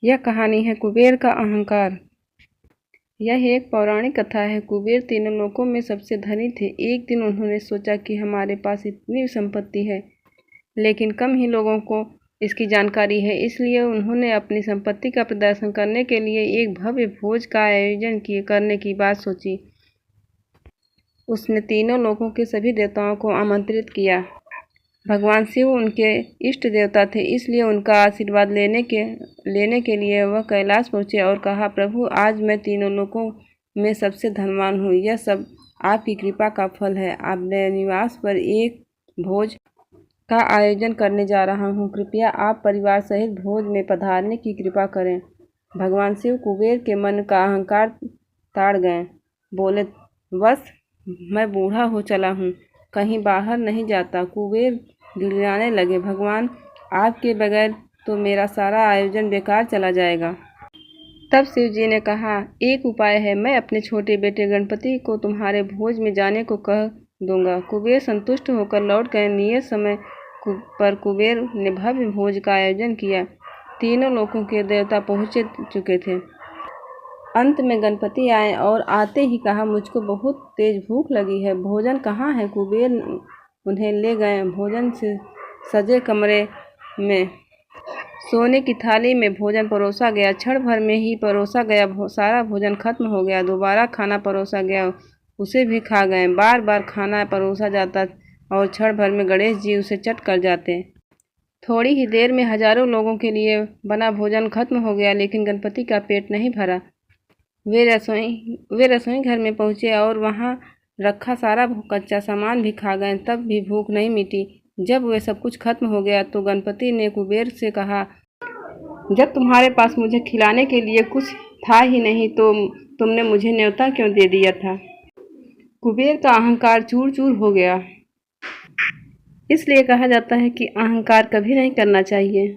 यह कहानी है कुबेर का अहंकार। यह एक पौराणिक कथा है। कुबेर तीनों लोकों में सबसे धनी थे। एक दिन उन्होंने सोचा कि हमारे पास इतनी संपत्ति है, लेकिन कम ही लोगों को इसकी जानकारी है। इसलिए उन्होंने अपनी संपत्ति का प्रदर्शन करने के लिए एक भव्य भोज का आयोजन करने की बात सोची। उसने तीनों लोकों के सभी देवताओं को आमंत्रित किया। भगवान शिव उनके इष्ट देवता थे, इसलिए उनका आशीर्वाद लेने के लिए वह कैलाश पहुँचे और कहा, प्रभु, आज मैं तीनों लोकों में सबसे धनवान हूँ। यह सब आपकी कृपा का फल है। आपके निवास पर एक भोज का आयोजन करने जा रहा हूँ। कृपया आप परिवार सहित भोज में पधारने की कृपा करें। भगवान शिव कुबेर के मन का अहंकार ताड़ गए। बोले, बस मैं बूढ़ा हो चला हूँ, कहीं बाहर नहीं जाता। कुबेर गिड़गिड़ाने लगे, भगवान, आपके बगैर तो मेरा सारा आयोजन बेकार चला जाएगा। तब शिव जी ने कहा, एक उपाय है। मैं अपने छोटे बेटे गणपति को तुम्हारे भोज में जाने को कह दूंगा। कुबेर संतुष्ट होकर लौट गए। नियत समय पर कुबेर ने भव्य भोज का आयोजन किया। तीनों लोकों के देवता पहुँच चुके थे। अंत में गणपति आए और आते ही कहा, मुझको बहुत तेज भूख लगी है, भोजन कहाँ है? कुबेर उन्हें ले गए। भोजन से सजे कमरे में सोने की थाली में भोजन परोसा गया। क्षण भर में ही परोसा गया सारा भोजन खत्म हो गया। दोबारा खाना परोसा गया, उसे भी खा गए। बार बार खाना परोसा जाता और क्षण भर में गणेश जी उसे चट कर जाते। थोड़ी ही देर में हजारों लोगों के लिए बना भोजन खत्म हो गया, लेकिन गणपति का पेट नहीं भरा। वे रसोई घर में पहुँचे और वहाँ रखा सारा कच्चा सामान भी खा गए, तब भी भूख नहीं मिटी। जब वे सब कुछ खत्म हो गया तो गणपति ने कुबेर से कहा, जब तुम्हारे पास मुझे खिलाने के लिए कुछ था ही नहीं तो तुमने मुझे न्योता क्यों दे दिया था? कुबेर का अहंकार चूर चूर हो गया। इसलिए कहा जाता है कि अहंकार कभी नहीं करना चाहिए।